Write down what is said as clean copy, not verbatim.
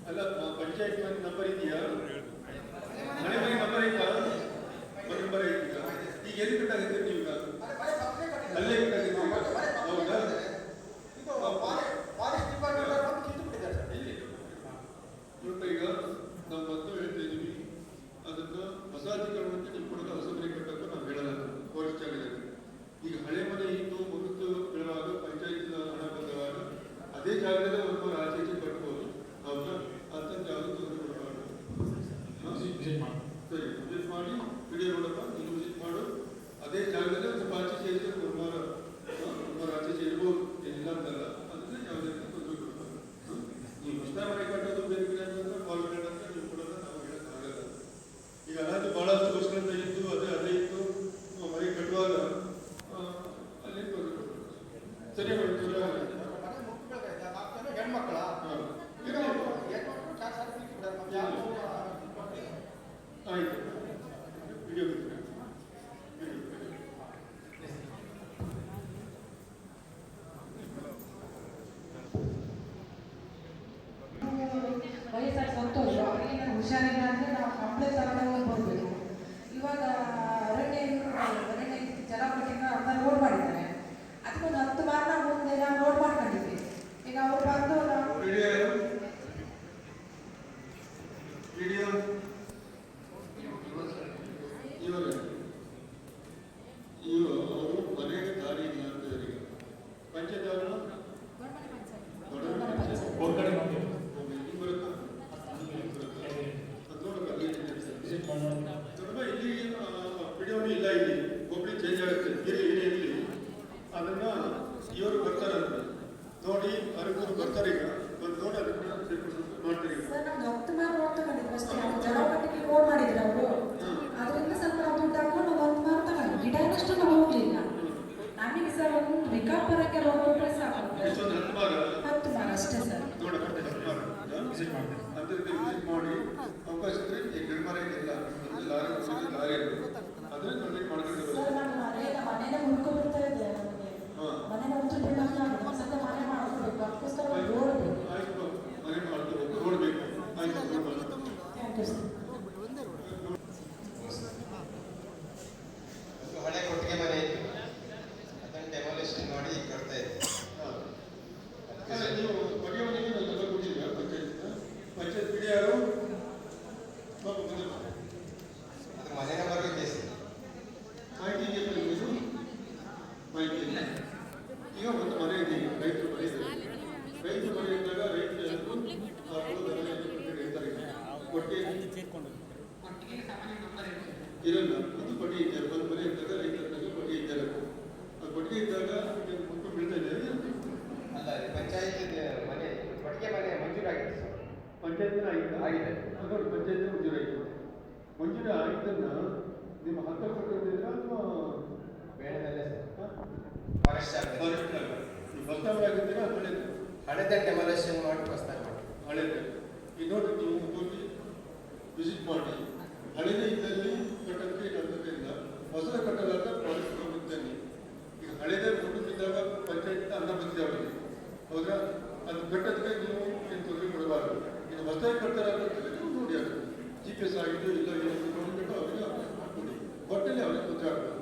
ಅಲ್ಲ ಪಂಚಾಯತ್ ಮನೆ ನಂಬರ್ ಇದೆಯಾ? ಮನೆ ಮನೆ ನಂಬರ್ ಐತಾ? ಮನೆ ನಂಬರ್ ಐತಾ? ಈಗ ಎಲ್ಲಿ ಕಟ್ಟಾಗುತ್ತೆ ನೀವು? ಅಲ್ಲೇ ಕಟ್ಟಾಗುತ್ತೆ. ಹೌದಾ? ಈಗ ನಾವು ಮೊದಲು ಹೇಳ್ತಾ ಇದೀವಿ, ಅದನ್ನ ಹೊಸಾಧಿಕರಣಕ್ಕೆ ನೀವು ಕೊಡೋದು ಹೊಸ ಮನೆ ಕಟ್ಟಕ್ಕೆ ನಾವು ಹೇಳಲ್ಲ ಫಾರೆಸ್ಟ್ ಜಾಗದಲ್ಲಿ. ಈಗ ಹಳೆ ಮನೆ ಇದ್ದು ಮುಗಿದು ಬೀಳುವಾಗ ಪಂಚಾಯತ್ ಹಣ ಬಂದವಾಗ ಅದೇ ಜಾಗದಲ್ಲೇ ಒಂದು ಆಚೆ ಈಚೆ ಕಟ್ಬೋದು. ಹೌದಾ? ಅಂತ ಯಾವುದು ತೊಂದರೆ ಕೊಡಬಾರ್ದು. ಸರಿ, ವಿಸಿಟ್ ಮಾಡಿ ವಿಡಿಯೋ ನೋಡಪ್ಪ, ನೀನು ವಿಸಿಟ್ ಮಾಡು. ಅದೇ ಜಾಗದಲ್ಲೇ ಒಂದು ಆಚೆ ಸೇರಿದ್ರೆ ಒಂದು ಆಚೆ ಸೇರ್ಬೋದು, ಏನಿಲ್ಲ ಅಂತಲ್ಲ. ಅದನ್ನ ಯಾವುದೇ ತೊಂದರೆ ಕೊಡಬಾರ್ದು. ನೀವು ಹೊಸ ಮನೆ ಕಟ್ಟೋದು ಬೇರೆ ಬೇರೆ ಅಂತಂದ್ರೆ ಕಾಲ್ಪೇಟ್ ಅಂತ ನೀವು ಕೊಡೋದ ನಾವು ಹೇಳೋಕ್ಕಾಗಲ್ಲ. ಈಗ ಅದಾದ ಬಹಳಷ್ಟು ವರ್ಷಗಳಿಂದ ಇದ್ದು ಅದೇ ಇತ್ತು ಮನೆ ಕಟ್ಟುವಾಗ ಅಲ್ಲಿ ತೊಂದರೆ ಕೊಡಬೇಕು. ಸರಿ ಹೆಣ್ಮಕ್ಳ ಆಯ್ತು, ವಿಡಿಯೋ ವಯಸ್ಸಾಗಿ ಸಂತೋಷ. ಅವರಿಗೆ ನಾನು ಹುಷಾರಿಲ್ಲ ಅಂದರೆ ನಾವು ಕಾಂಪ್ಲೆಕ್ಸ್ ಅರಣ್ಯ ಬರಬೇಕು. ಇವಾಗ ಅರಣ್ಯ ಜಲಪಟ್ಟಿನ ಅಂತ ರೋಡ್ ಮಾಡಿದ್ದಾರೆ. ಅದಕ್ಕೊಂದು 10 ಬಾರಿ ನಾವು ಮುಂದೆ ನಾವು ರೋಡ್ ಮಾಡ್ಕೊಂಡಿದ್ವಿ. ಈಗ ಅವ್ರು ಬಂದು ಅವರು ಮನೆಗೆ ದಾರಿ ಇಲ್ಲ ಅಂತ ಹೇಳಿ ಪಂಚಾಯತ್ ಅವರು ಇಲ್ಲಿ ವಿಡಿಯೋನು ಇಲ್ಲ. ಇಲ್ಲಿ ಒಬ್ಬಳಿ ಚೇಂಜ್ ಆಗುತ್ತೆ. ಇರಲಿ ಅದನ್ನ ಇವರು ಬರ್ತಾರಂತೆ ನೋಡಿ, ಅರಕೂರು ಬರ್ತಾರೆ. ಈಗ ಒಂದು ನೋಡಿ ಅದನ್ನ ಮಾಡ್ತಾರೆ. ಜಲಪಟ್ಟಿಗೆ ರೋಡ್ ಮಾಡಿದ್ರು ಅವರು. ಅದರಿಂದ ಸ್ವಲ್ಪ ನಾವು ದುಡ್ಡು ಹಾಕೊಂಡು 1 ಮಾರು ತಗೊಂಡು ಗಿಡ ಏನಷ್ಟು ನಾವು ಹೋಗ್ಲಿಲ್ಲ. ನಮಗೆ ಸರ್ ಒಂದು ವಿಕಾಪುರಕ್ಕೆ ರೋಡ್ ಕೊಟ್ಟರೆ ಸಾಕು. 10 ಮಾರು ಅಷ್ಟೇ ಸರ್. ವಿಸಿಟ್ ಮಾಡಿ ಅವಕಾಶ ಇದ್ರೆ ಈ ನಿರ್ಮಾಣ ಇಲ್ಲ ಲಾರಿ ಅದನ್ನ ಕಂಪ್ಲೀಟ್ ಮಾಡ್ಕೊಂಡು ಸರ್ ನಾನು ಮನೇನೆ ಹುಡ್ಕೊಂಡು ಬರ್ತಾ ಇದ್ದೆ. ಮನೆ ನೋಡ್ಕೊಂಡು ಮನೆ ಮಾಡ್ಕೋಬೇಕು. ಅದಕ್ಕೋಸ್ಕರ ರೋಡ್ ಬೇಕು. ಆಯ್ತು, ಮನೆ ಮಾಡ್ಕೋಬೇಕು, ರೋಡ್ ಬೇಕು. ಆಯ್ತು, ಥ್ಯಾಂಕ್ ಯು ಸರ್. ಹಳೆ ಕೊಟ್ಟಿಗೆ ಮನೆ ಇತ್ತು, ಅದನ್ನು ಡೆಮಾಲಿಷನ್ ಮಾಡಿ ಕಟ್ತಾ ಇತ್ತು. ನೀವು ಕೊಟ್ಟಿಗೆ ಮನೆಗೆ ನಾವು ಕೊಟ್ಟಿದ್ದೀರಾ ಪಂಚಾಯತ್ ಬಿಡಿ ಯಾರು? ಅದು ಮನೆ ನಂಬರ್ ಇದೆ ಸರ್. ಮಾಹಿತಿ ಇದೆಯಾ? ಮಾಹಿತಿ ಇಲ್ಲ. ಈಗ ಒಂದು ಮನೆ ಇದೆ, ರೈತರು ಮನೆ ಇದೆ. ರೈತರು ಮನೆ ಇದ್ದಾಗ ರೈತರು ಹೇಳ್ತಾರೆ ಕೊಟ್ಟಿಗೆ ಇರಲ್ಲ. ಇದು ಕೊಟ್ಟಿಗೆ ಇದ್ದಾರೆ. ಒಂದು ಮನೆ ಇದ್ದಾಗ ರೈತರ ಕೊಟ್ಟಿಗೆ ಇದ್ದಾರೆ. ಆ ಕೊಟ್ಟಿಗೆ ಇದ್ದಾಗ ಮುಟ್ಟು ಬೀಳ್ತಾ ಇದೆ. ಅಲ್ಲ, ಪಂಚಾಯತ್ ಮನೆ ಕೊಟ್ಟಿಗೆ ಮನೆ ಮಂಜೂರಾಗಿದೆ ಸರ್. ಪಂಚಾಯತ್ನ ಆಗಿದೆ. ಅದೊಂದು ಪಂಚಾಯತ್ ಮಂಜೂರಾಗಿದೆ. ಮಂಜೂರು ಆಗಿದ್ದನ್ನ ನಿಮ್ಮ ಹಕ್ಕಲ್ಲಿ ಕೊಟ್ಟಿದ್ದೀರಾ ಅಥವಾ ಬೇಡದಲ್ಲೇ ಸರ್? ಫಾರೆಸ್ಟ್ ನೀವು ಹೊಸದಾಗಿದ್ದೀರಾ? ಹಳೆದ ಡೆಮಾಲಿಷನ್ ಮಾಡಿ ಹೊಸದಾಗಿ ಮಾಡಿ. ಹಳೆದೇ ಈಗ ನೋಡಿ, ನೀವು ಹೋಗಿ ವಿಸಿಟ್ ಮಾಡಿ. ಹಳೆದೇ ಇದ್ದಲ್ಲಿ ಕಟ್ಟೋದಕ್ಕೆ ಇಲ್ಲ, ಹೊಸದ ಕಟ್ಟಲಾದ ಫಾರೆಸ್ಟ್ ಇದ್ದೇನೆ. ಈಗ ಹಳೆದೇ ಕೊಟ್ಟಿದ್ದಾಗ ಪಂಚಾಯತ್ ಅನ್ನ ಬಂದಿದೆ ಅವರಿಗೆ. ಹೌದಾ? ಅದು ಕಟ್ಟೋದಕ್ಕೆ ನೀವು ಏನು ತೊಂದರೆ ಕೊಡಬಾರ್ದು. ಇದು ಹೊಸದಾಗಿ ಕಟ್ತಾರೆ ನೀವು ನೋಡಿ, ಅದು GPS ಆಗಿದ್ದು ಇಲ್ಲ ನೋಡಿಬಿಟ್ಟು ಅವರಿಗೆ ಮಾಡ್ಕೊಡಿ. ಒಟ್ಟಲ್ಲಿ ಅವರಿಗೆ ತೊಂದರೆ ಆಗ್ತದೆ.